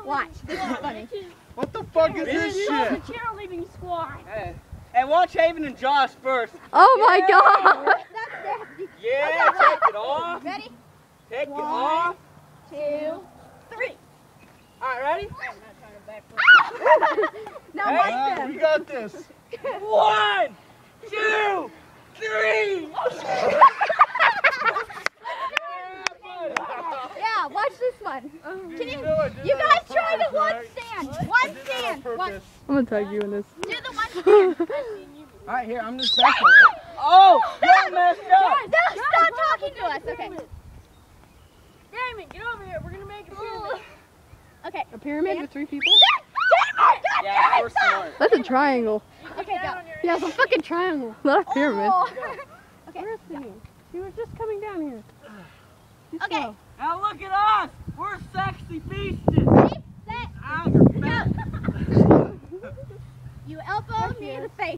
Watch, this is funny. What the fuck is this shit? The cheerleading squad. And watch Haven and Josh first. Oh my god! That's nasty. Yeah, take it off. Ready? Take it off. 2, 3. Alright, ready? Now Hey, watch them. We got this. 1, 2, 3. Yeah, watch this one. Can you Do guys that try the on one purpose, stand. right? One Do that on stand. One, purpose. I'm gonna tag you in this. do the one stand. Alright, here, I'm just back. Oh, you messed up. No, stop talking to us. Okay. Damon, get over here. We're gonna make a pyramid. Okay. A pyramid with 3 people? Yeah, we're smart. That's a triangle. Okay, go. Yeah, it's a fucking triangle. Not a pyramid. Oh. Okay. Where's he? He was just coming down here. Okay. Now look at us. We're sexy beasties. Ready, set, Ah, you're fat. go. You elbow me in the face.